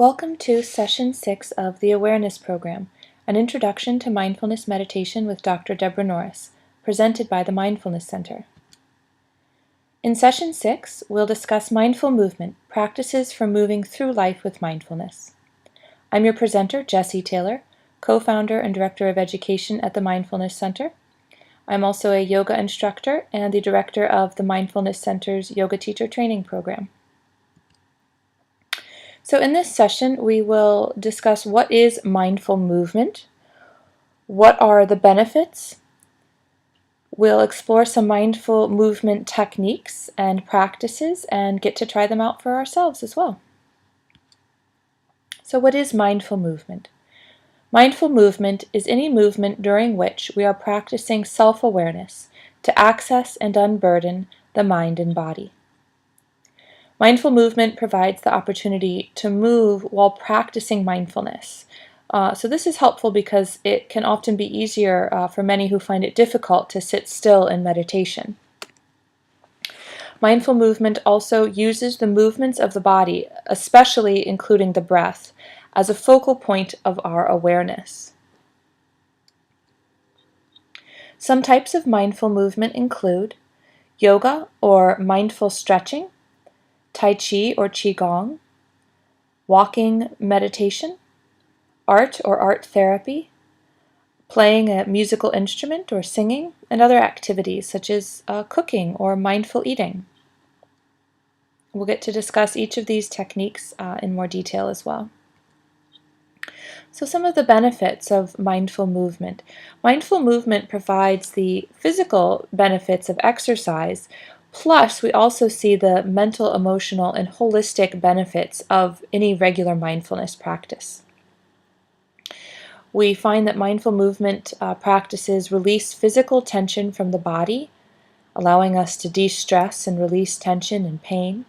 Welcome to Session 6 of the Awareness Program, an introduction to mindfulness meditation with Dr. Deborah Norris, presented by the Mindfulness Center. In Session 6, we'll discuss mindful movement, practices for moving through life with mindfulness. I'm your presenter, Jessie Taylor, co-founder and director of education at the Mindfulness Center. I'm also a yoga instructor and the director of the Mindfulness Center's Yoga Teacher Training Program. So in this session, we will discuss what is mindful movement, what are the benefits. We'll explore some mindful movement techniques and practices and get to try them out for ourselves as well. So what is mindful movement? Mindful movement is any movement during which we are practicing self-awareness to access and unburden the mind and body. Mindful movement provides the opportunity to move while practicing mindfulness. So this is helpful because it can often be easier for many who find it difficult to sit still in meditation. Mindful movement also uses the movements of the body, especially including the breath, as a focal point of our awareness. Some types of mindful movement include yoga or mindful stretching, Tai Chi or Qigong, walking meditation, art or art therapy, playing a musical instrument or singing, and other activities such as cooking or mindful eating. We'll get to discuss each of these techniques in more detail as well. So some of the benefits of mindful movement. Mindful movement provides the physical benefits of exercise, plus we also see the mental, emotional, and holistic benefits of any regular mindfulness practice. We find that mindful movement practices release physical tension from the body, allowing us to de-stress and release tension and pain.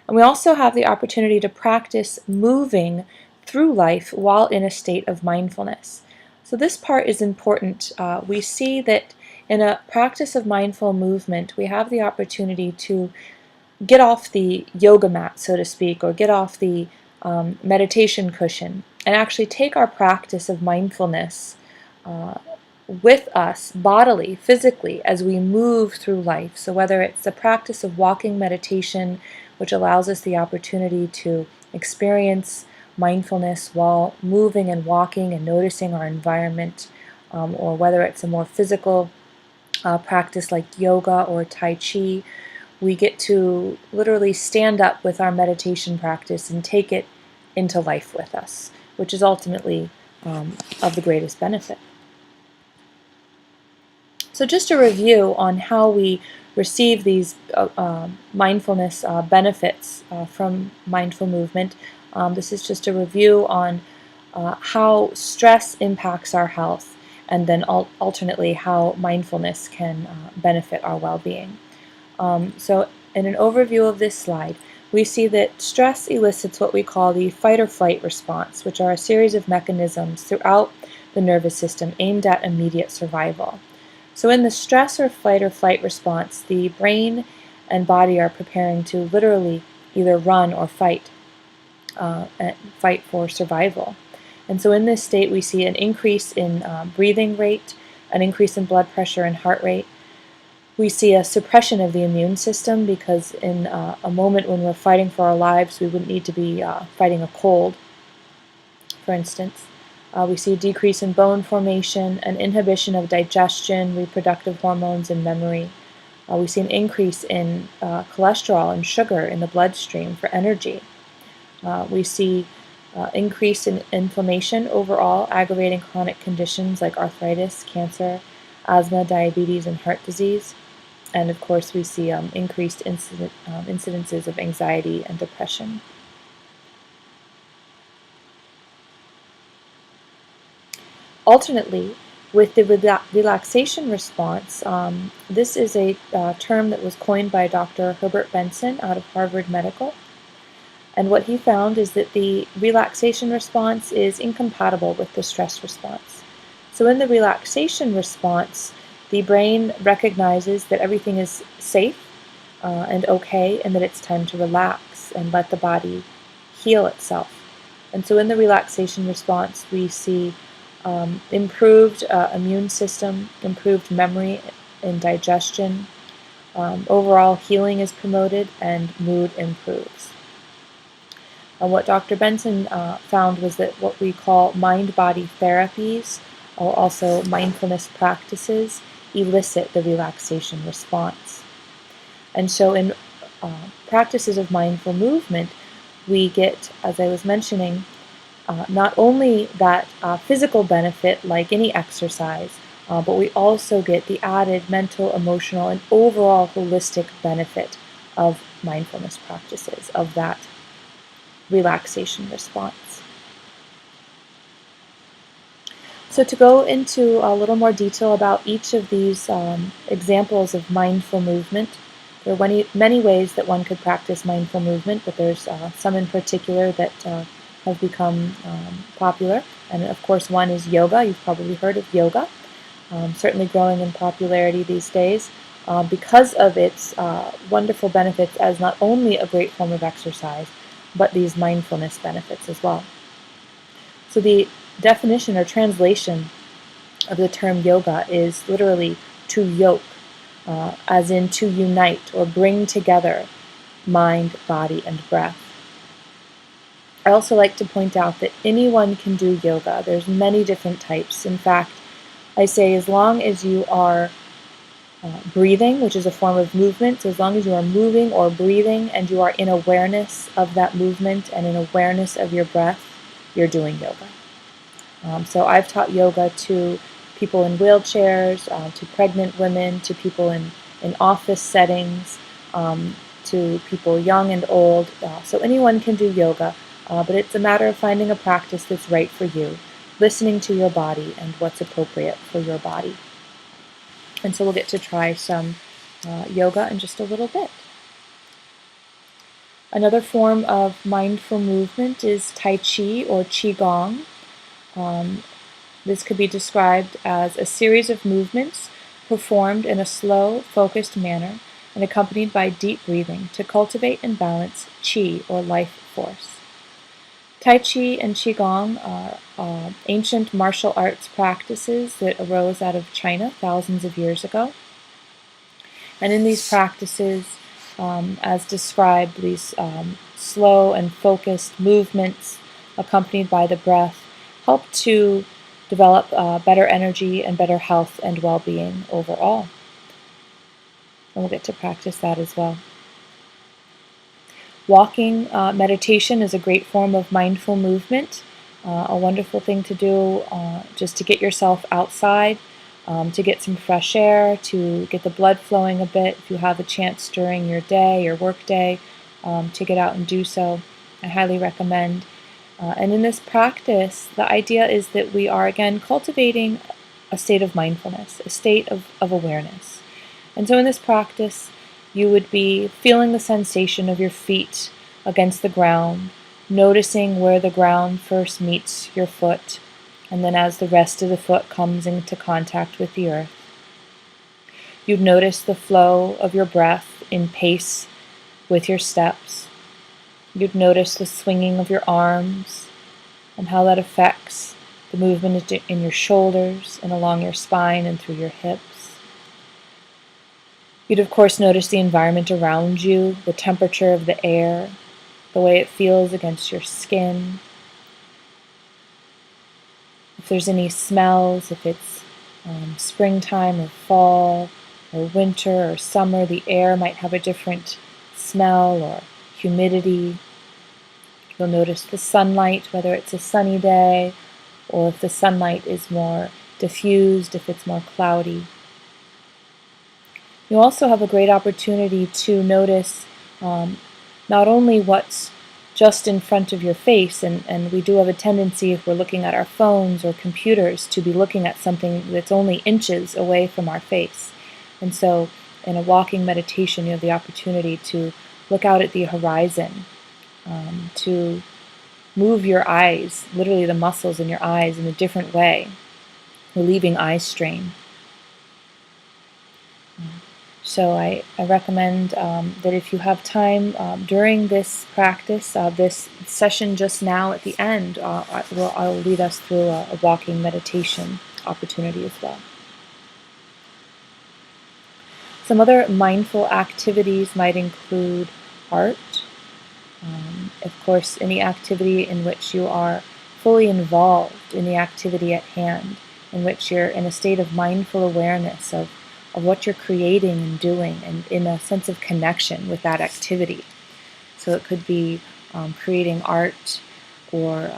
And we also have the opportunity to practice moving through life while in a state of mindfulness. So this part is important. We see that in a practice of mindful movement, we have the opportunity to get off the yoga mat, so to speak, or get off the meditation cushion, and actually take our practice of mindfulness with us bodily, physically, as we move through life. So whether it's the practice of walking meditation, which allows us the opportunity to experience mindfulness while moving and walking and noticing our environment, or whether it's a more physical practice like yoga or Tai Chi, we get to literally stand up with our meditation practice and take it into life with us, which is ultimately of the greatest benefit. So just a review on how we receive these mindfulness benefits from mindful movement. This is just a review on how stress impacts our health, and then alternately how mindfulness can benefit our well-being. So in an overview of this slide, we see that stress elicits what we call the fight or flight response, which are a series of mechanisms throughout the nervous system aimed at immediate survival. So in the stress or fight or flight response, the brain and body are preparing to literally either run or fight for survival. And so in this state, we see an increase in breathing rate, an increase in blood pressure and heart rate. We see a suppression of the immune system because in a moment when we're fighting for our lives, we wouldn't need to be fighting a cold, for instance. We see a decrease in bone formation, an inhibition of digestion, reproductive hormones, and memory. We see an increase in cholesterol and sugar in the bloodstream for energy. We see increase in inflammation overall, aggravating chronic conditions like arthritis, cancer, asthma, diabetes, and heart disease. And of course, we see increased incidences of anxiety and depression. Alternately, with the relaxation response, this is a term that was coined by Dr. Herbert Benson out of Harvard Medical. And what he found is that the relaxation response is incompatible with the stress response. So in the relaxation response, the brain recognizes that everything is safe and okay, and that it's time to relax and let the body heal itself. And so in the relaxation response, we see improved immune system, improved memory and digestion. Overall healing is promoted and mood improves. What Dr. Benson found was that what we call mind-body therapies, or also mindfulness practices, elicit the relaxation response. And so in practices of mindful movement, we get, as I was mentioning, not only that physical benefit like any exercise, but we also get the added mental, emotional, and overall holistic benefit of mindfulness practices, of that relaxation response. So to go into a little more detail about each of these examples of mindful movement, there are many ways that one could practice mindful movement, but there's some in particular that have become popular. And of course one is yoga. You've probably heard of yoga, certainly growing in popularity these days because of its wonderful benefits as not only a great form of exercise, but these mindfulness benefits as well. So the definition or translation of the term yoga is literally to yoke, as in to unite or bring together mind, body, and breath. I also like to point out that anyone can do yoga. There's many different types. In fact, I say as long as you are breathing, which is a form of movement, so as long as you are moving or breathing and you are in awareness of that movement and in awareness of your breath, you're doing yoga. So I've taught yoga to people in wheelchairs, to pregnant women, to people in office settings, to people young and old. So anyone can do yoga, but it's a matter of finding a practice that's right for you, listening to your body and what's appropriate for your body. And so we'll get to try some yoga in just a little bit. Another form of mindful movement is Tai Chi or Qigong. This could be described as a series of movements performed in a slow, focused manner and accompanied by deep breathing to cultivate and balance Qi or life force. Tai Chi and Qigong are ancient martial arts practices that arose out of China thousands of years ago. And in these practices, as described, these slow and focused movements accompanied by the breath help to develop better energy and better health and well-being overall. And we'll get to practice that as well. Walking meditation is a great form of mindful movement, a wonderful thing to do just to get yourself outside, to get some fresh air, to get the blood flowing a bit. If you have a chance during your day, your work day, to get out and do so, I highly recommend. And in this practice, the idea is that we are, again, cultivating a state of mindfulness, a state of awareness. And so in this practice, you would be feeling the sensation of your feet against the ground, noticing where the ground first meets your foot, and then as the rest of the foot comes into contact with the earth. You'd notice the flow of your breath in pace with your steps. You'd notice the swinging of your arms and how that affects the movement in your shoulders and along your spine and through your hips. You'd of course notice the environment around you, the temperature of the air, the way it feels against your skin. If there's any smells, if it's springtime or fall or winter or summer, the air might have a different smell or humidity. You'll notice the sunlight, whether it's a sunny day or if the sunlight is more diffused, if it's more cloudy. You also have a great opportunity to notice not only what's just in front of your face, and we do have a tendency, if we're looking at our phones or computers, to be looking at something that's only inches away from our face. And so in a walking meditation, you have the opportunity to look out at the horizon, to move your eyes, literally the muscles in your eyes, in a different way, relieving eye strain. So I recommend that if you have time during this practice, this session just now at the end, I'll lead us through a walking meditation opportunity as well. Some other mindful activities might include art. Of course, any activity in which you are fully involved in the activity at hand, in which you're in a state of mindful awareness of what you're creating and doing, and in a sense of connection with that activity. So it could be creating art or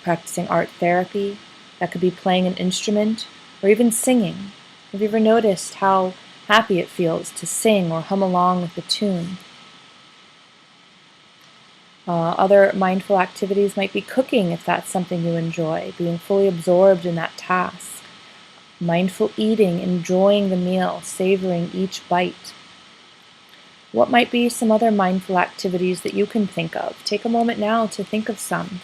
practicing art therapy. That could be playing an instrument or even singing. Have you ever noticed how happy it feels to sing or hum along with the tune? Other mindful activities might be cooking if that's something you enjoy, being fully absorbed in that task. Mindful eating, enjoying the meal, savoring each bite. What might be some other mindful activities that you can think of? Take a moment now to think of some.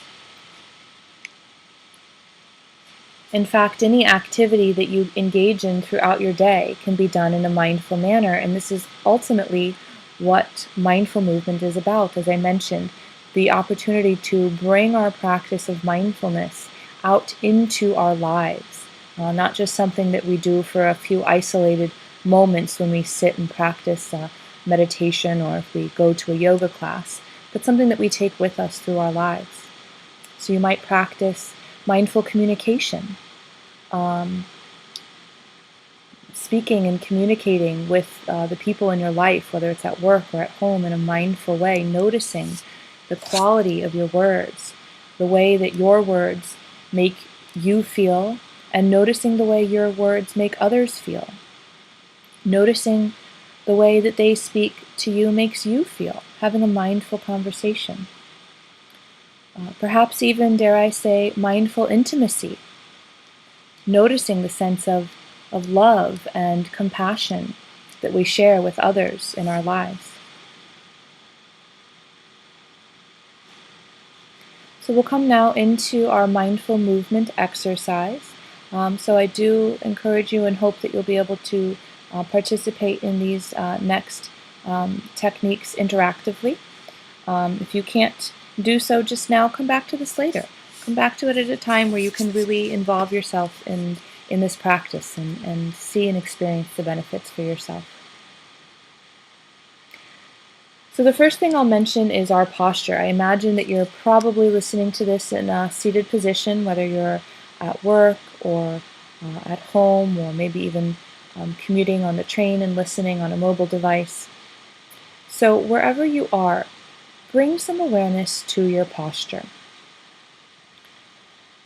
In fact, any activity that you engage in throughout your day can be done in a mindful manner, and this is ultimately what mindful movement is about, as I mentioned, the opportunity to bring our practice of mindfulness out into our lives, not just something that we do for a few isolated moments when we sit and practice meditation or if we go to a yoga class, but something that we take with us through our lives. So you might practice mindful communication, speaking and communicating with the people in your life, whether it's at work or at home, in a mindful way, noticing the quality of your words, the way that your words make you feel, and noticing the way your words make others feel. Noticing the way that they speak to you makes you feel, having a mindful conversation. Perhaps even, dare I say, mindful intimacy, noticing the sense of love and compassion that we share with others in our lives. So we'll come now into our mindful movement exercise. So I do encourage you and hope that you'll be able to participate in these next techniques interactively. If you can't do so just now, come back to this later. Come back to it at a time where you can really involve yourself in this practice and see and experience the benefits for yourself. So the first thing I'll mention is our posture. I imagine that you're probably listening to this in a seated position, whether you're at work or at home, or maybe even commuting on the train and listening on a mobile device. So wherever you are, bring some awareness to your posture.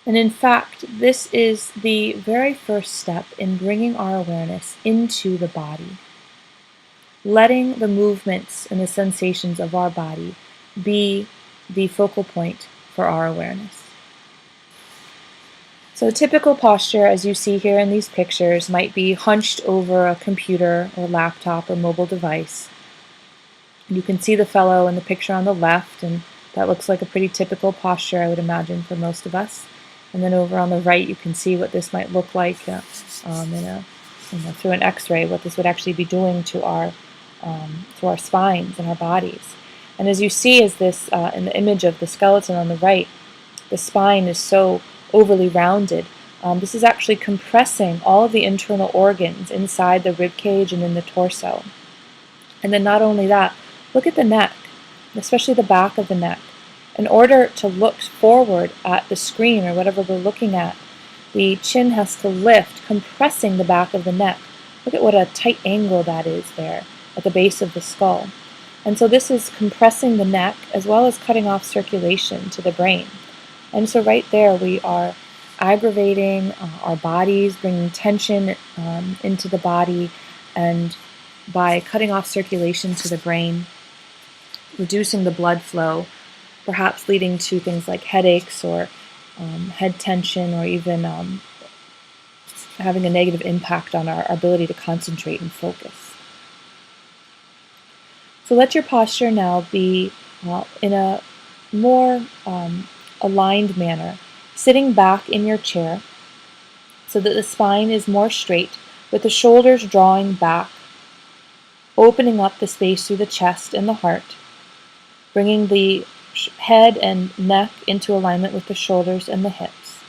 And in fact, this is the very first step in bringing our awareness into the body. Letting the movements and the sensations of our body be the focal point for our awareness. So a typical posture, as you see here in these pictures, might be hunched over a computer or laptop or mobile device. You can see the fellow in the picture on the left, and that looks like a pretty typical posture, I would imagine, for most of us. And then over on the right, you can see what this might look like through an X-ray, what this would actually be doing to our spines and our bodies. And as you see, is this in the image of the skeleton on the right, the spine is so overly rounded. This is actually compressing all of the internal organs inside the rib cage and in the torso. And then not only that, look at the neck, especially the back of the neck. In order to look forward at the screen or whatever we're looking at, the chin has to lift, compressing the back of the neck. Look at what a tight angle that is there at the base of the skull. And so this is compressing the neck as well as cutting off circulation to the brain. And so right there we are aggravating our bodies, bringing tension into the body, and by cutting off circulation to the brain, reducing the blood flow, perhaps leading to things like headaches or head tension, or even having a negative impact on our ability to concentrate and focus. So let your posture now be in a more aligned manner, sitting back in your chair so that the spine is more straight, with the shoulders drawing back, opening up the space through the chest and the heart, bringing the head and neck into alignment with the shoulders and the hips.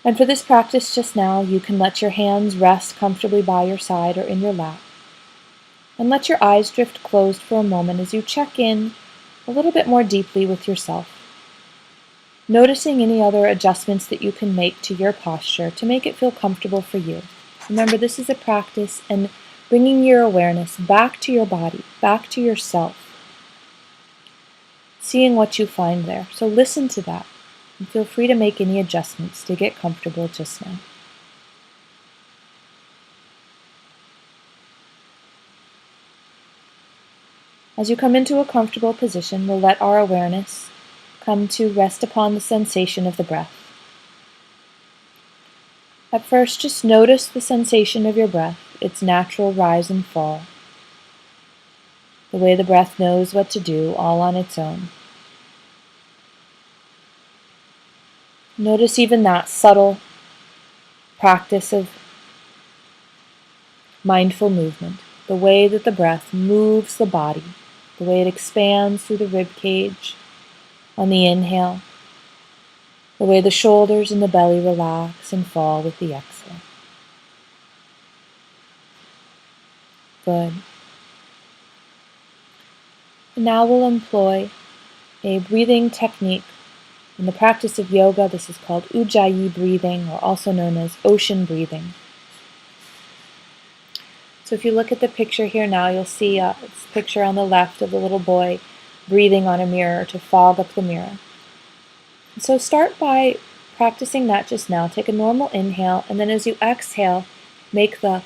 And for this practice just now, you can let your hands rest comfortably by your side or in your lap. And let your eyes drift closed for a moment as you check in a little bit more deeply with yourself, noticing any other adjustments that you can make to your posture to make it feel comfortable for you. Remember, this is a practice, and bringing your awareness back to your body, back to yourself, seeing what you find there. So listen to that, and feel free to make any adjustments to get comfortable just now. As you come into a comfortable position, we'll let our awareness come to rest upon the sensation of the breath. At first, just notice the sensation of your breath, its natural rise and fall, the way the breath knows what to do, all on its own. Notice even that subtle practice of mindful movement, the way that the breath moves the body, the way it expands through the rib cage on the inhale, the way the shoulders and the belly relax and fall with the exhale. Good. And now we'll employ a breathing technique. In the practice of yoga, this is called Ujjayi breathing, or also known as ocean breathing. So if you look at the picture here now, you'll see this picture on the left of the little boy breathing on a mirror to fog up the mirror. So start by practicing that just now. Take a normal inhale, and then as you exhale, make the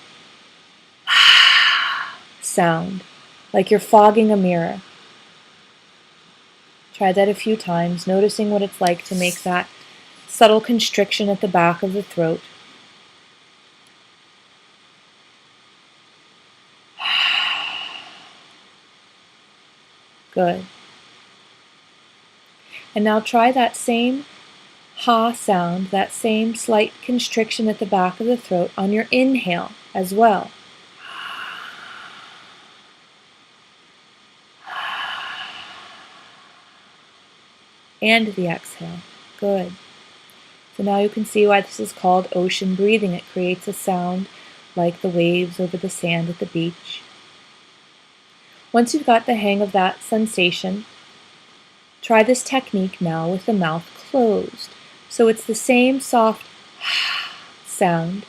sound, like you're fogging a mirror. Try that a few times, noticing what it's like to make that subtle constriction at the back of the throat. Good. And now try that same ha sound, that same slight constriction at the back of the throat on your inhale as well. And the exhale. Good. So now you can see why this is called ocean breathing. It creates a sound like the waves over the sand at the beach. Once you've got the hang of that sensation, try this technique now with the mouth closed. So it's the same soft sound,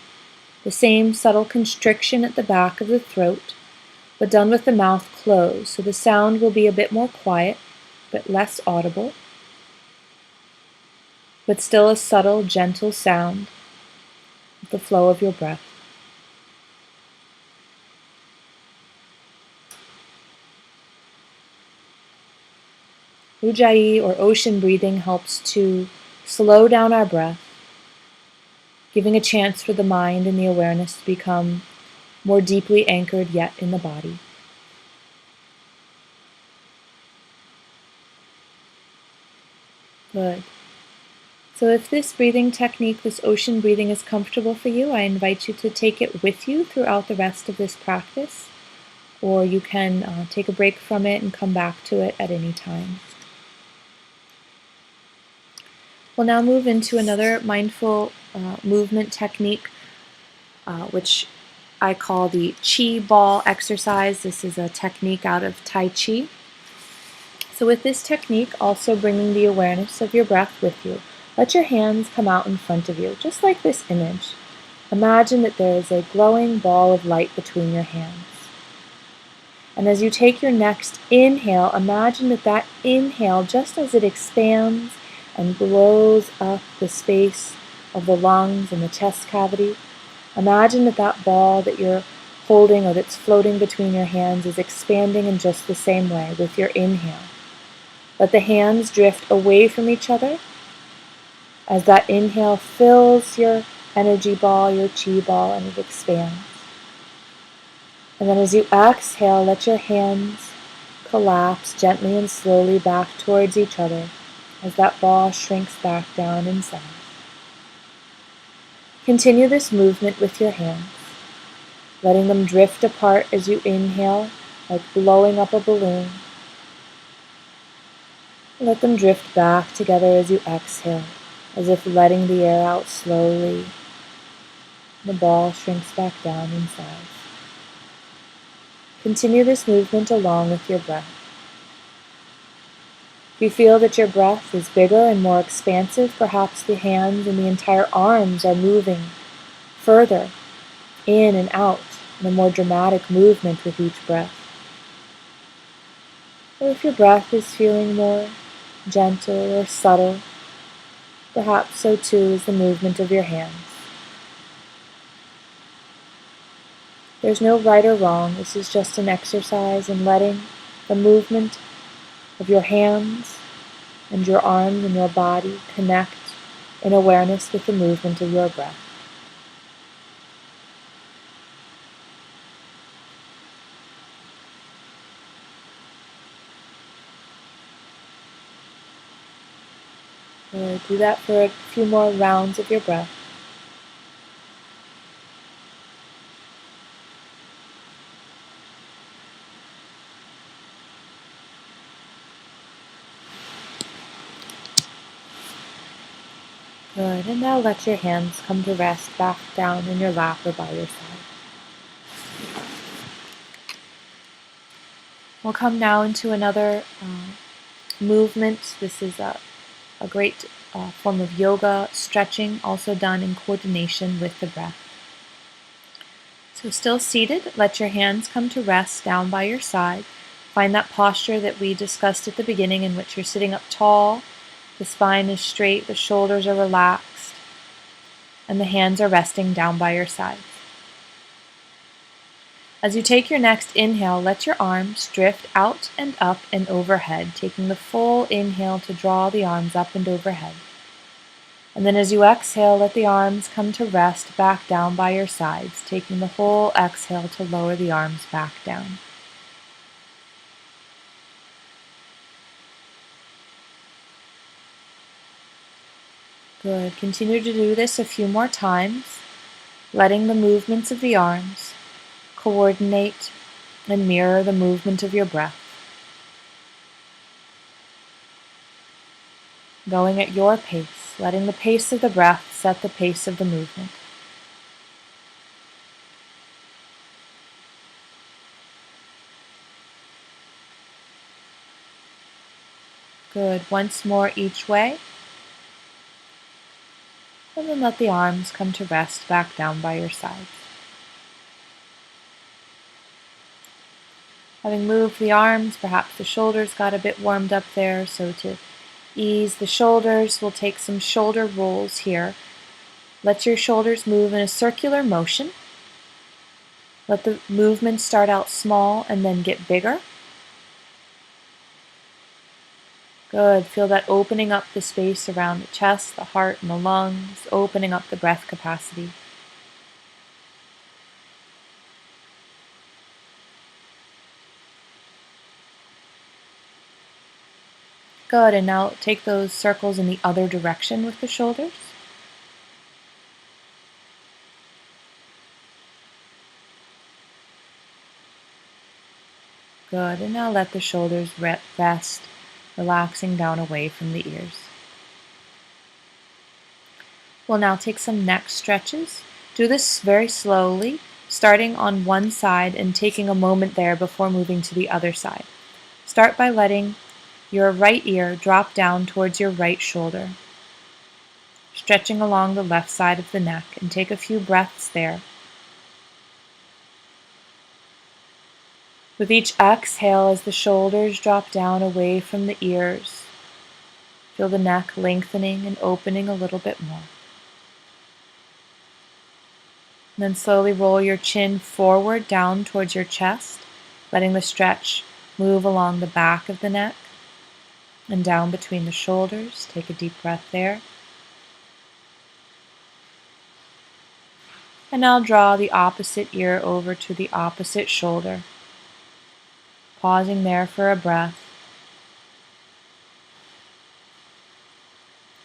the same subtle constriction at the back of the throat, but done with the mouth closed. So the sound will be a bit more quiet, but less audible, but still a subtle, gentle sound with the flow of your breath. Ujjayi, or ocean breathing, helps to slow down our breath, giving a chance for the mind and the awareness to become more deeply anchored yet in the body. Good. So if this breathing technique, this ocean breathing, is comfortable for you, I invite you to take it with you throughout the rest of this practice, or you can take a break from it and come back to it at any time. We'll now move into another mindful movement technique, which I call the Chi ball exercise. This is a technique out of Tai Chi. So with this technique, also bringing the awareness of your breath with you, let your hands come out in front of you, just like this image. Imagine that there is a glowing ball of light between your hands. And as you take your next inhale, imagine that that inhale, just as it expands and blows up the space of the lungs and the chest cavity, imagine that that ball that you're holding or that's floating between your hands is expanding in just the same way with your inhale. Let the hands drift away from each other as that inhale fills your energy ball, your chi ball, and it expands. And then as you exhale, let your hands collapse gently and slowly back towards each other as that ball shrinks back down in size. Continue this movement with your hands. letting them drift apart as you inhale, like blowing up a balloon. Let them drift back together as you exhale, as if letting the air out slowly. The ball shrinks back down in size. Continue this movement along with your breath. If you feel that your breath is bigger and more expansive, perhaps the hands and the entire arms are moving further in and out in a more dramatic movement with each breath. Or if your breath is feeling more gentle or subtle, perhaps so too is the movement of your hands. There's no right or wrong. This is just an exercise in letting the movement of your hands and your arms and your body connect in awareness with the movement of your breath. Do that for a few more rounds of your breath. Good, and now let your hands come to rest back down in your lap or by your side. We'll come now into another movement. This is a great form of yoga, stretching, also done in coordination with the breath. So still seated, let your hands come to rest down by your side. Find that posture that we discussed at the beginning in which you're sitting up tall, the spine is straight, the shoulders are relaxed, and the hands are resting down by your sides. As you take your next inhale, let your arms drift out and up and overhead, taking the full inhale to draw the arms up and overhead. And then as you exhale, let the arms come to rest back down by your sides, taking the whole exhale to lower the arms back down. Good. Continue to do this a few more times, letting the movements of the arms coordinate and mirror the movement of your breath. Going at your pace, letting the pace of the breath set the pace of the movement. Good. Once more each way. And then let the arms come to rest back down by your sides. Having moved the arms, perhaps the shoulders got a bit warmed up there, so to ease the shoulders, we'll take some shoulder rolls here. Let your shoulders move in a circular motion. Let the movement start out small and then get bigger. Good. Feel that opening up the space around the chest, the heart, and the lungs, opening up the breath capacity. Good. And now take those circles in the other direction with the shoulders. Good. And now let the shoulders rest, relaxing down away from the ears. We'll now take some neck stretches. Do this very slowly, starting on one side and taking a moment there before moving to the other side. Start by letting your right ear drop down towards your right shoulder, stretching along the left side of the neck, and take a few breaths there. With each exhale, as the shoulders drop down away from the ears, feel the neck lengthening and opening a little bit more. And then slowly roll your chin forward down towards your chest, letting the stretch move along the back of the neck and down between the shoulders. Take a deep breath there. And now draw the opposite ear over to the opposite shoulder, pausing there for a breath.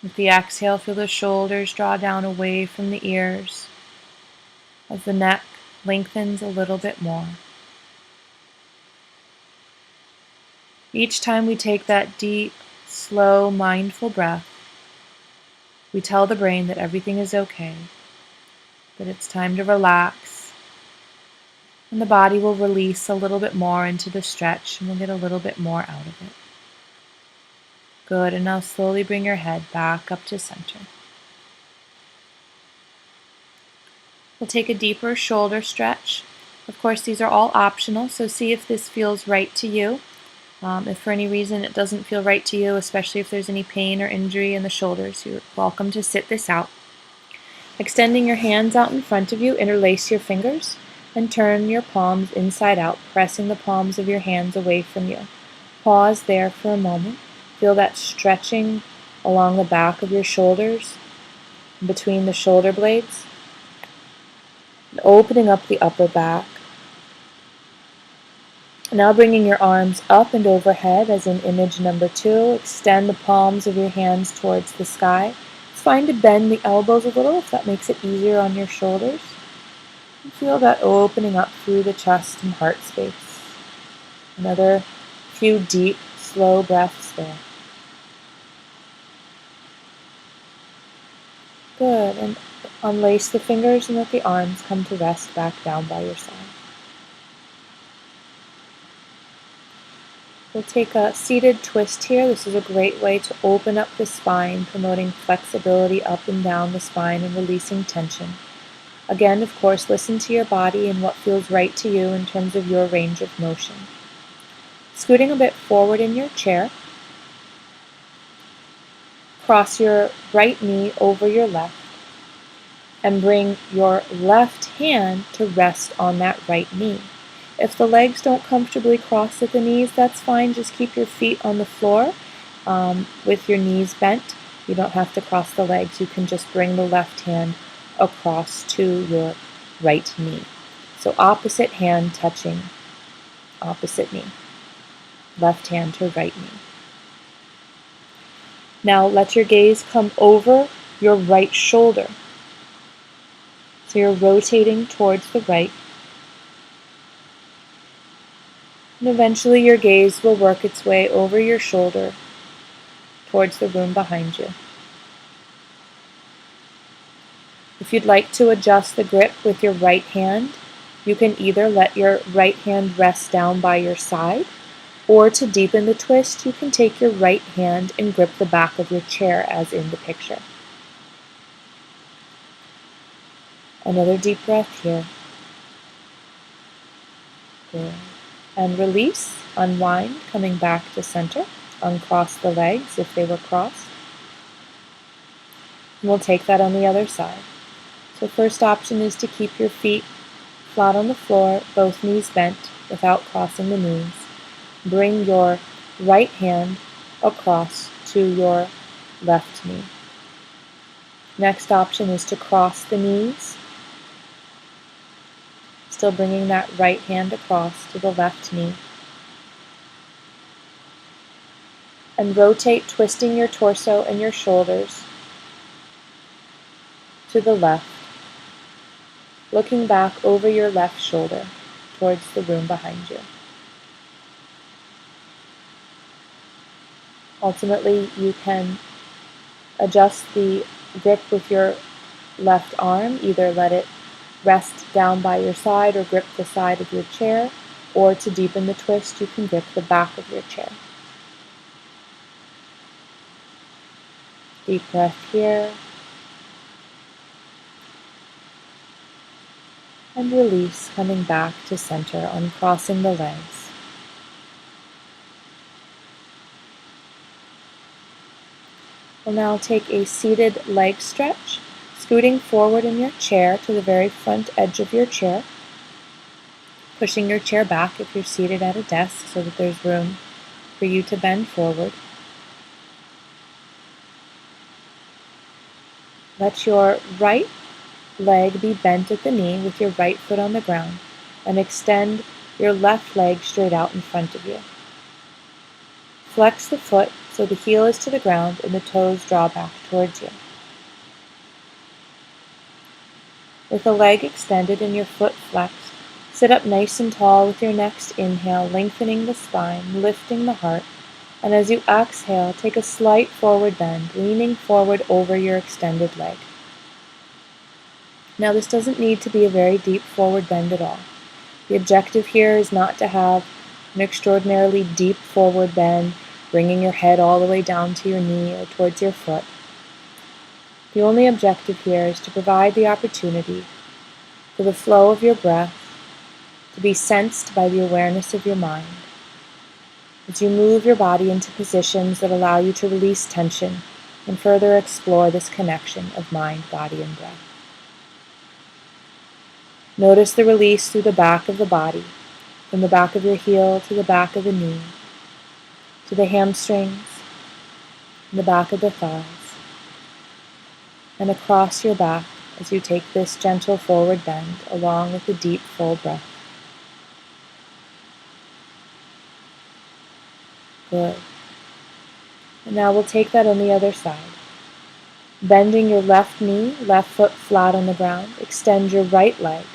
With the exhale, feel the shoulders draw down away from the ears as the neck lengthens a little bit more. Each time we take that deep, slow, mindful breath, we tell the brain that everything is okay, that it's time to relax, and the body will release a little bit more into the stretch, and we'll get a little bit more out of it. Good, and now slowly bring your head back up to center. We'll take a deeper shoulder stretch. Of course, these are all optional, so see if this feels right to you. If for any reason it doesn't feel right to you, especially if there's any pain or injury in the shoulders, you're welcome to sit this out. Extending your hands out in front of you, interlace your fingers and turn your palms inside out, pressing the palms of your hands away from you. Pause there for a moment. Feel that stretching along the back of your shoulders, between the shoulder blades, and opening up the upper back. Now bringing your arms up and overhead as in image number 2. Extend the palms of your hands towards the sky. It's fine to bend the elbows a little if that makes it easier on your shoulders. And feel that opening up through the chest and heart space. Another few deep, slow breaths there. Good, and unlace the fingers and let the arms come to rest back down by your side. We'll take a seated twist here. This is a great way to open up the spine, promoting flexibility up and down the spine and releasing tension. Again, of course, listen to your body and what feels right to you in terms of your range of motion. Scooting a bit forward in your chair, cross your right knee over your left and bring your left hand to rest on that right knee. If the legs don't comfortably cross at the knees, that's fine. Just keep your feet on the floor with your knees bent. You don't have to cross the legs. You can just bring the left hand across to your right knee. So opposite hand touching opposite knee. Left hand to right knee. Now let your gaze come over your right shoulder. So you're rotating towards the right. And eventually your gaze will work its way over your shoulder towards the room behind you. If you'd like to adjust the grip with your right hand, you can either let your right hand rest down by your side, or to deepen the twist, you can take your right hand and grip the back of your chair as in the picture. Another deep breath here. Good. And release, unwind, coming back to center. Uncross the legs if they were crossed. And we'll take that on the other side. So first option is to keep your feet flat on the floor, both knees bent without crossing the knees. Bring your right hand across to your left knee. Next option is to cross the knees. Still bringing that right hand across to the left knee. And rotate, twisting your torso and your shoulders to the left, looking back over your left shoulder towards the room behind you. Ultimately, you can adjust the grip with your left arm, either let it rest down by your side or grip the side of your chair, or to deepen the twist, you can grip the back of your chair. Deep breath here. And release, coming back to center, uncrossing the legs. We'll now take a seated leg stretch, scooting forward in your chair to the very front edge of your chair, pushing your chair back if you're seated at a desk so that there's room for you to bend forward. Let your right leg be bent at the knee with your right foot on the ground, and extend your left leg straight out in front of you. Flex the foot so the heel is to the ground and the toes draw back towards you. With the leg extended and your foot flexed, sit up nice and tall with your next inhale, lengthening the spine, lifting the heart. And as you exhale, take a slight forward bend, leaning forward over your extended leg. Now, this doesn't need to be a very deep forward bend at all. The objective here is not to have an extraordinarily deep forward bend, bringing your head all the way down to your knee or towards your foot. The only objective here is to provide the opportunity for the flow of your breath to be sensed by the awareness of your mind, as you move your body into positions that allow you to release tension and further explore this connection of mind, body, and breath. Notice the release through the back of the body, from the back of your heel to the back of the knee, to the hamstrings, and the back of the thighs, and across your back as you take this gentle forward bend along with a deep, full breath. Good. And now we'll take that on the other side. Bending your left knee, left foot flat on the ground, extend your right leg.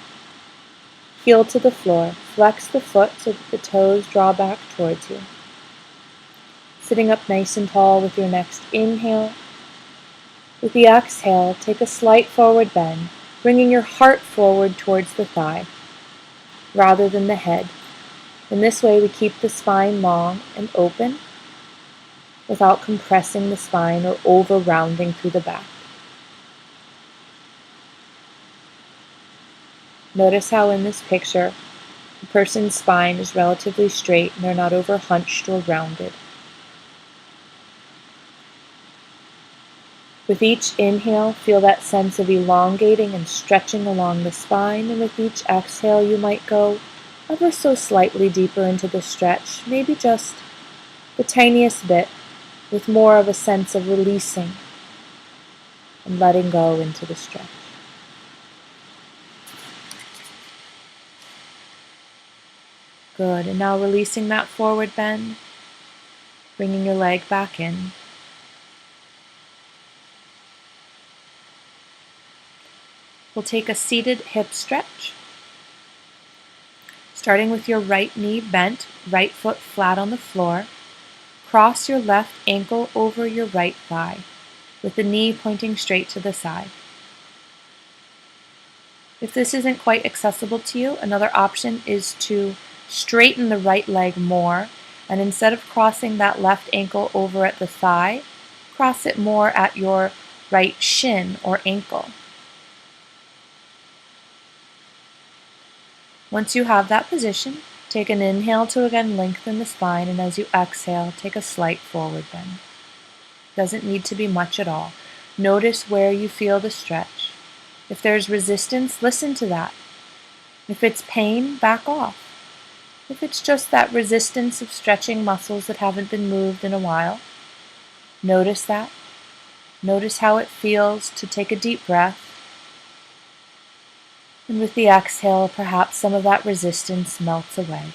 Heel to the floor, flex the foot so that the toes draw back towards you. Sitting up nice and tall with your next inhale. With the exhale, take a slight forward bend, bringing your heart forward towards the thigh, rather than the head. In this way, we keep the spine long and open without compressing the spine or over-rounding through the back. Notice how in this picture, the person's spine is relatively straight and they're not over-hunched or rounded. With each inhale, feel that sense of elongating and stretching along the spine, and with each exhale, you might go ever so slightly deeper into the stretch, maybe just the tiniest bit, with more of a sense of releasing and letting go into the stretch. Good, and now releasing that forward bend, bringing your leg back in. We'll take a seated hip stretch. Starting with your right knee bent, right foot flat on the floor, cross your left ankle over your right thigh, with the knee pointing straight to the side. If this isn't quite accessible to you, another option is to straighten the right leg more, and instead of crossing that left ankle over at the thigh, cross it more at your right shin or ankle. Once you have that position, take an inhale to again lengthen the spine, and as you exhale, take a slight forward bend. Doesn't need to be much at all. Notice where you feel the stretch. If there's resistance, listen to that. If it's pain, back off. If it's just that resistance of stretching muscles that haven't been moved in a while, notice that. Notice how it feels to take a deep breath. And with the exhale, perhaps some of that resistance melts away.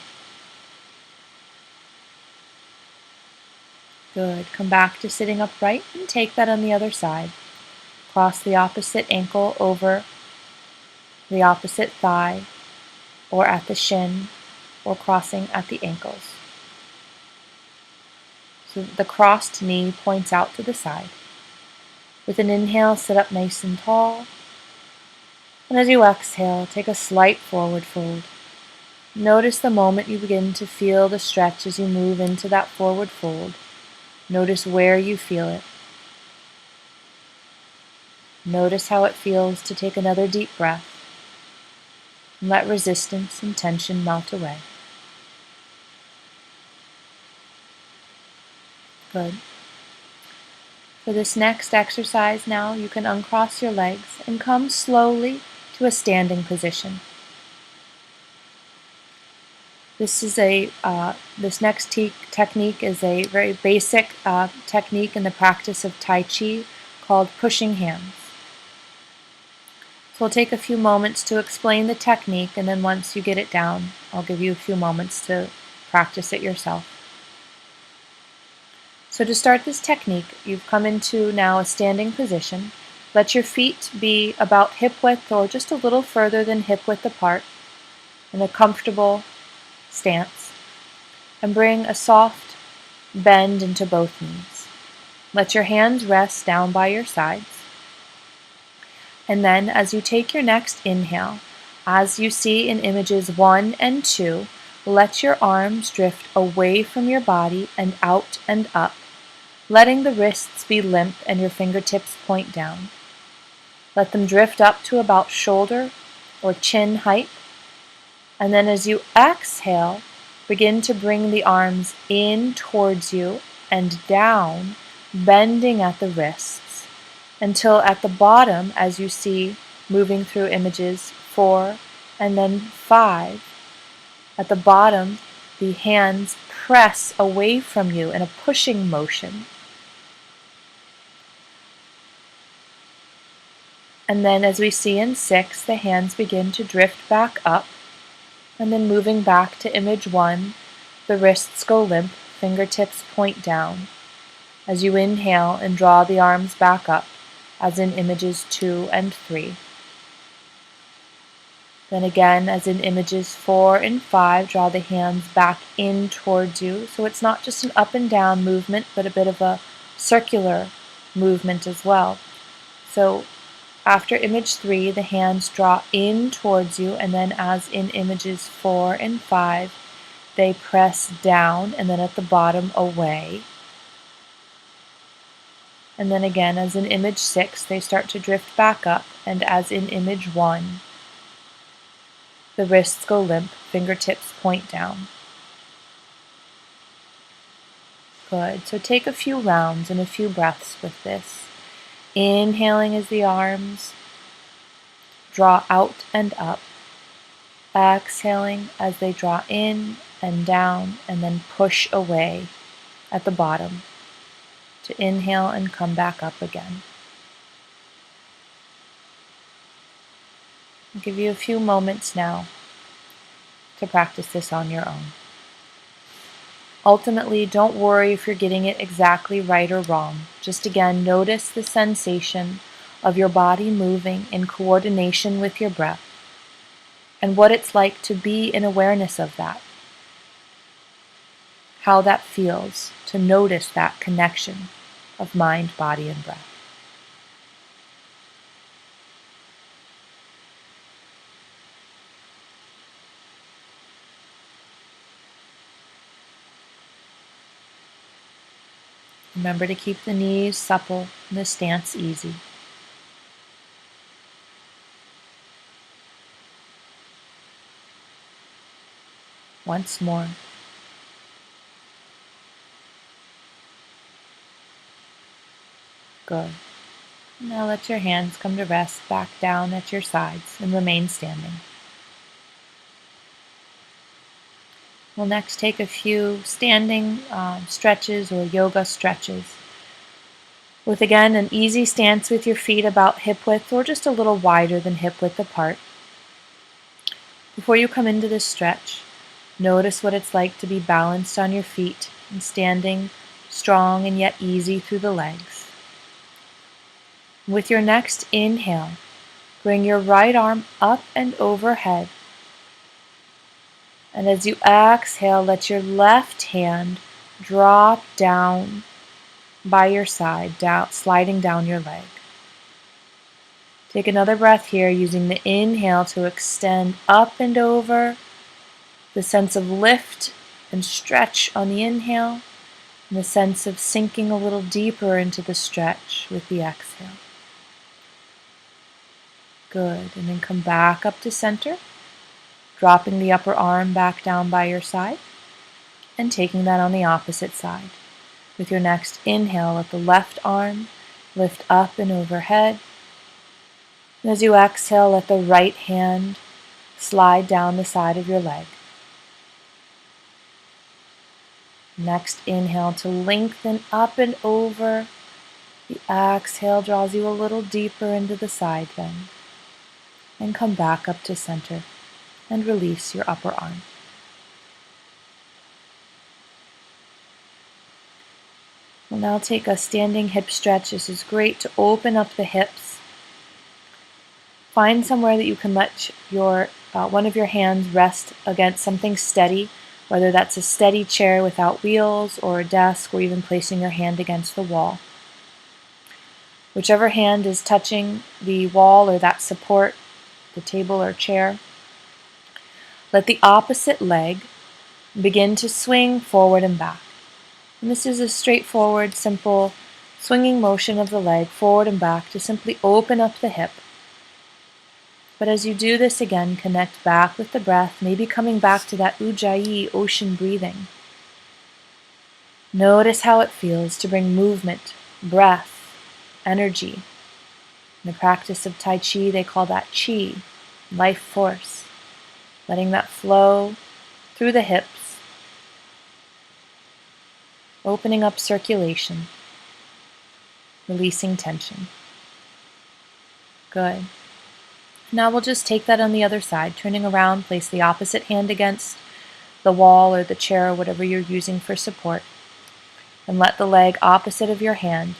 Good. Come back to sitting upright and take that on the other side. Cross the opposite ankle over the opposite thigh, or at the shin, or crossing at the ankles. So the crossed knee points out to the side. With an inhale, sit up nice and tall. And as you exhale, take a slight forward fold. Notice the moment you begin to feel the stretch as you move into that forward fold. Notice where you feel it. Notice how it feels to take another deep breath and let resistance and tension melt away. Good. For this next exercise now, you can uncross your legs and come slowly to a standing position. This next technique is a very basic technique in the practice of Tai Chi called pushing hands. So we'll take a few moments to explain the technique, and then once you get it down, I'll give you a few moments to practice it yourself. So to start this technique, you've come into now a standing position. Let your feet be about hip width or just a little further than hip width apart in a comfortable stance. And bring a soft bend into both knees. Let your hands rest down by your sides. And then as you take your next inhale, as you see in images 1 and 2, let your arms drift away from your body and out and up, letting the wrists be limp and your fingertips point down. Let them drift up to about shoulder or chin height. And then as you exhale, begin to bring the arms in towards you and down, bending at the wrists, until at the bottom, as you see moving through images 4 and then 5, at the bottom, the hands press away from you in a pushing motion. And then as we see in 6, the hands begin to drift back up. And then moving back to image 1, the wrists go limp, fingertips point down. As you inhale and draw the arms back up, as in images 2 and 3. Then again, as in images 4 and 5, draw the hands back in towards you. So it's not just an up and down movement, but a bit of a circular movement as well. So after image 3, the hands draw in towards you, and then as in images 4 and 5, they press down, and then at the bottom away. And then again, as in image 6, they start to drift back up, and as in image 1, the wrists go limp, fingertips point down. Good. So take a few rounds and a few breaths with this. Inhaling as the arms draw out and up. Exhaling as they draw in and down and then push away at the bottom to inhale and come back up again. I'll give you a few moments now to practice this on your own. Ultimately, don't worry if you're getting it exactly right or wrong. Just again, notice the sensation of your body moving in coordination with your breath and what it's like to be in awareness of that. How that feels to notice that connection of mind, body, and breath. Remember to keep the knees supple and the stance easy. Once more. Good. Now let your hands come to rest back down at your sides and remain standing. We'll next take a few standing stretches or yoga stretches. With again an easy stance with your feet about hip width or just a little wider than hip width apart. Before you come into this stretch, notice what it's like to be balanced on your feet and standing strong and yet easy through the legs. With your next inhale, bring your right arm up and overhead. And as you exhale, let your left hand drop down by your side, sliding down your leg. Take another breath here, using the inhale to extend up and over, the sense of lift and stretch on the inhale, and the sense of sinking a little deeper into the stretch with the exhale. Good. And then come back up to center, dropping the upper arm back down by your side, and taking that on the opposite side. With your next inhale, let the left arm lift up and overhead. And as you exhale, let the right hand slide down the side of your leg. Next inhale to lengthen up and over. The exhale draws you a little deeper into the side bend. And come back up to center and release your upper arm. We'll now take a standing hip stretch. This is great to open up the hips Find somewhere that you can let one of your hands rest against something steady, whether that's a steady chair without wheels or a desk, or even placing your hand against the wall. Whichever hand is touching the wall or that support, the table or chair, let the opposite leg begin to swing forward and back. And this is a straightforward, simple swinging motion of the leg forward and back to simply open up the hip. But as you do this again, connect back with the breath, maybe coming back to that ujjayi, ocean breathing. Notice how it feels to bring movement, breath, energy. In the practice of Tai Chi, they call that Chi, life force. Letting that flow through the hips, opening up circulation, releasing tension. Good. Now we'll just take that on the other side, turning around, place the opposite hand against the wall or the chair or whatever you're using for support, and let the leg opposite of your hand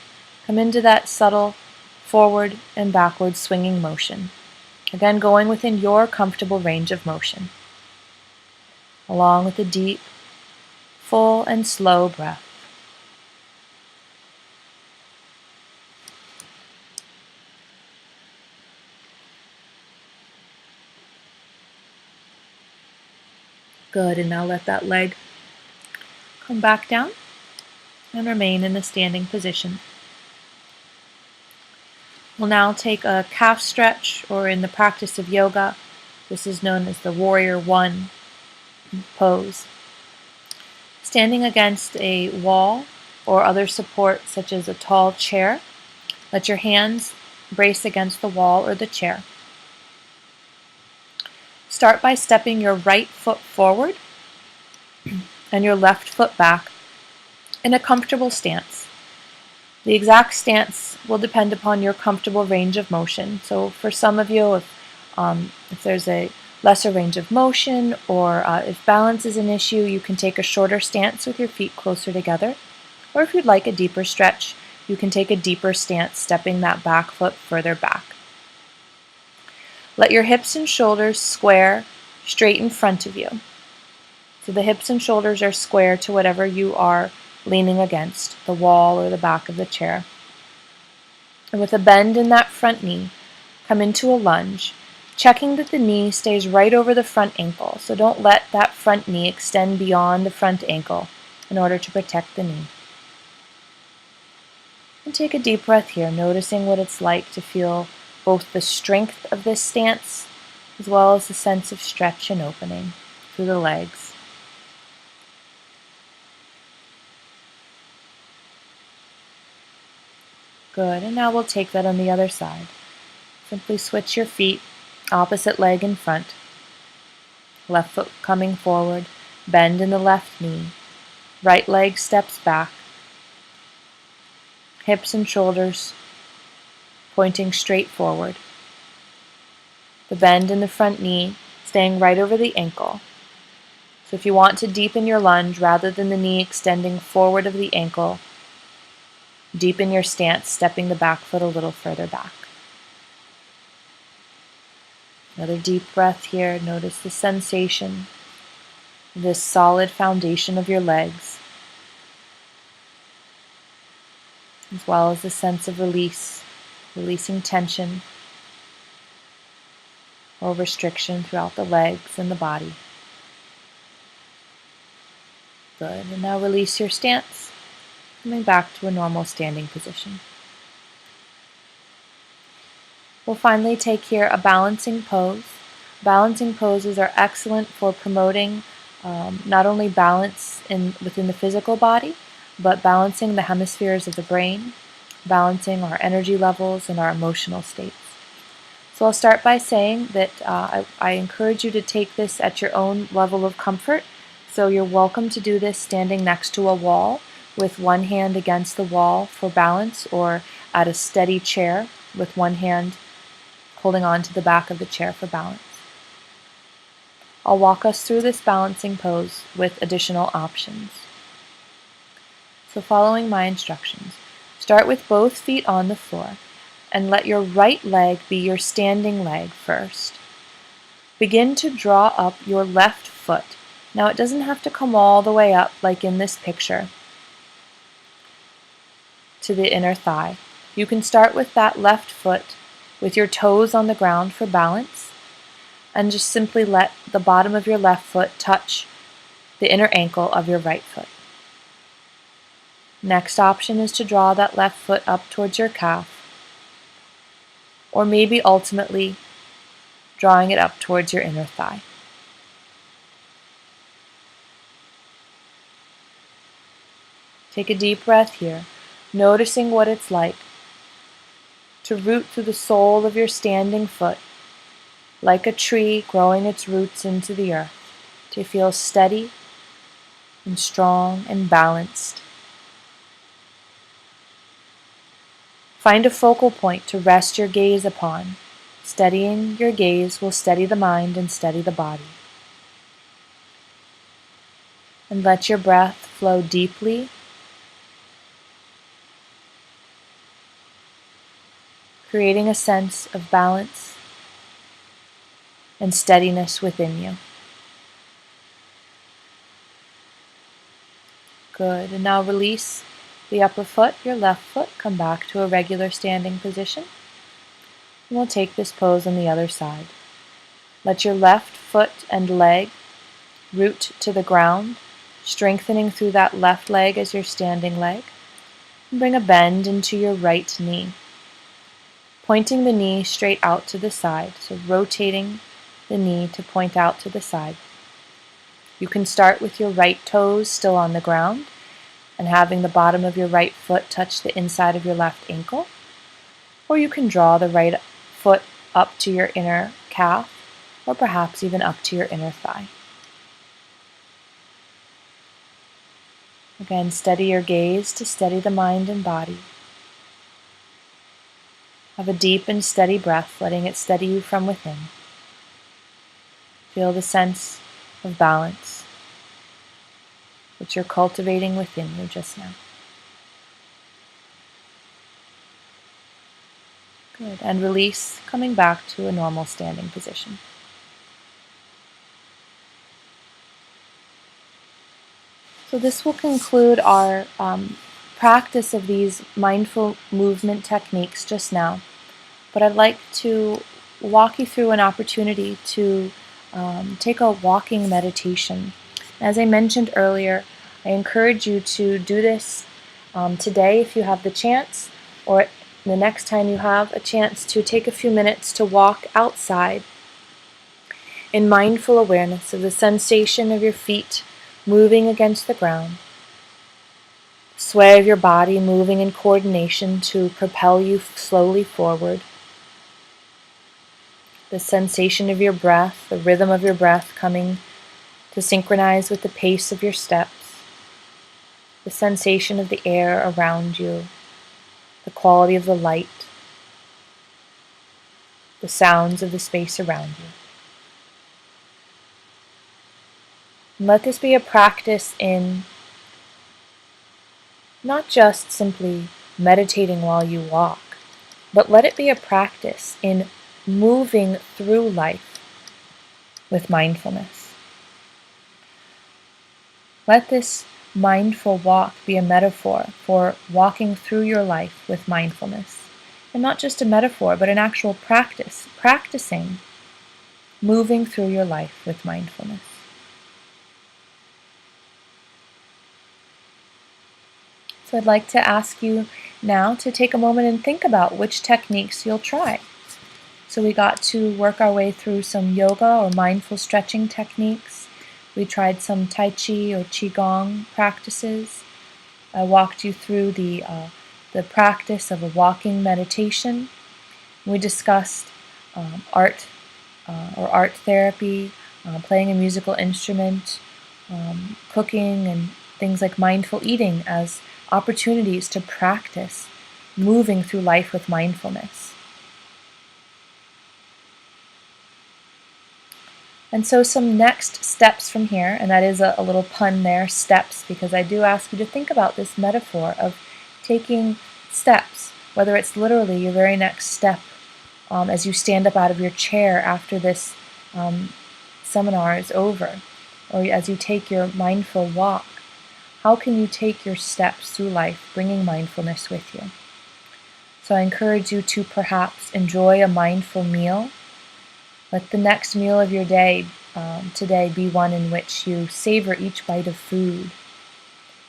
come into that subtle forward and backward swinging motion. Again, going within your comfortable range of motion, along with a deep, full and slow breath. Good, and now let that leg come back down and remain in a standing position. We'll now take a calf stretch, or in the practice of yoga, this is known as the Warrior One pose. Standing against a wall or other support such as a tall chair, let your hands brace against the wall or the chair. Start by stepping your right foot forward and your left foot back in a comfortable stance. The exact stance will depend upon your comfortable range of motion. So for some of you, if there's a lesser range of motion, or if balance is an issue, you can take a shorter stance with your feet closer together. Or if you'd like a deeper stretch, you can take a deeper stance, stepping that back foot further back. Let your hips and shoulders square straight in front of you. So the hips and shoulders are square to whatever you are leaning against, the wall or the back of the chair. And with a bend in that front knee, come into a lunge, checking that the knee stays right over the front ankle. So don't let that front knee extend beyond the front ankle in order to protect the knee. And take a deep breath here, noticing what it's like to feel both the strength of this stance as well as the sense of stretch and opening through the legs. Good, and now we'll take that on the other side. Simply switch your feet, opposite leg in front, left foot coming forward, bend in the left knee, right leg steps back, hips and shoulders pointing straight forward. The bend in the front knee staying right over the ankle. So if you want to deepen your lunge, rather than the knee extending forward of the ankle, deepen your stance, stepping the back foot a little further back. Another deep breath here. Notice the sensation, this solid foundation of your legs, as well as the sense of release, releasing tension or restriction throughout the legs and the body. Good, and now release your stance, coming back to a normal standing position. We'll finally take here a balancing pose. Balancing poses are excellent for promoting not only balance within the physical body, but balancing the hemispheres of the brain, balancing our energy levels and our emotional states. So I'll start by saying that I encourage you to take this at your own level of comfort. So you're welcome to do this standing next to a wall with one hand against the wall for balance, or at a steady chair with one hand holding on to the back of the chair for balance. I'll walk us through this balancing pose with additional options. So following my instructions, start with both feet on the floor. and let your right leg be your standing leg first. Begin to draw up your left foot. Now it doesn't have to come all the way up like in this picture to the inner thigh. You can start with that left foot with your toes on the ground for balance and just simply let the bottom of your left foot touch the inner ankle of your right foot. Next option is to draw that left foot up towards your calf, or maybe ultimately drawing it up towards your inner thigh. Take a deep breath here, noticing what it's like to root through the sole of your standing foot, like a tree growing its roots into the earth, to feel steady and strong and balanced. Find a focal point to rest your gaze upon. Steadying your gaze will steady the mind and steady the body. And let your breath flow deeply, creating a sense of balance and steadiness within you. Good. And now release the upper foot, your left foot. Come back to a regular standing position. And we'll take this pose on the other side. Let your left foot and leg root to the ground, strengthening through that left leg as your standing leg. And bring a bend into your right knee, pointing the knee straight out to the side, so rotating the knee to point out to the side. You can start with your right toes still on the ground and having the bottom of your right foot touch the inside of your left ankle, or you can draw the right foot up to your inner calf, or perhaps even up to your inner thigh. Again, steady your gaze to steady the mind and body. Have a deep and steady breath, letting it steady you from within. Feel the sense of balance that you're cultivating within you just now. Good. And release, coming back to a normal standing position. So this will conclude our practice of these mindful movement techniques just now. But I'd like to walk you through an opportunity to take a walking meditation. As I mentioned earlier, I encourage you to do this today if you have the chance, or the next time you have a chance to take a few minutes to walk outside in mindful awareness of the sensation of your feet moving against the ground, sway of your body moving in coordination to propel you slowly forward, the sensation of your breath, the rhythm of your breath coming to synchronize with the pace of your steps, the sensation of the air around you, the quality of the light, the sounds of the space around you. And let this be a practice in not just simply meditating while you walk, but let it be a practice in moving through life with mindfulness. Let this mindful walk be a metaphor for walking through your life with mindfulness. And not just a metaphor, but an actual practice, practicing moving through your life with mindfulness. So I'd like to ask you now to take a moment and think about which techniques you'll try. So we got to work our way through some yoga or mindful stretching techniques. We tried some Tai Chi or Qigong practices. I walked you through the practice of a walking meditation. We discussed art or art therapy, playing a musical instrument, cooking, and things like mindful eating as opportunities to practice moving through life with mindfulness. And so some next steps from here, and that is a little pun there, steps, because I do ask you to think about this metaphor of taking steps whether it's literally your very next step as you stand up out of your chair after this seminar is over, or as you take your mindful walk. How can you take your steps through life bringing mindfulness with you? So I encourage you to perhaps enjoy a mindful meal. Let the next meal of your day today be one in which you savor each bite of food.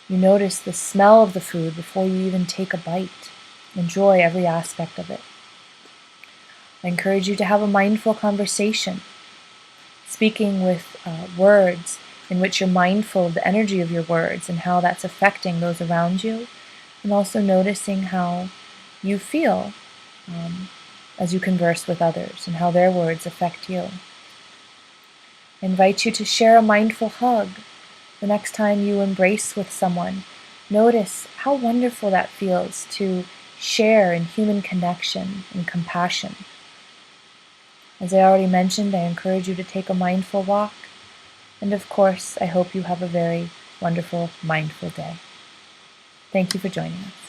You notice the smell of the food before you even take a bite. Enjoy every aspect of it. I encourage you to have a mindful conversation, speaking with words in which you're mindful of the energy of your words and how that's affecting those around you, and also noticing how you feel as you converse with others and how their words affect you. I invite you to share a mindful hug. The next time you embrace with someone, notice how wonderful that feels to share in human connection and compassion. As I already mentioned, I encourage you to take a mindful walk. And of course, I hope you have a very wonderful, mindful day. Thank you for joining us.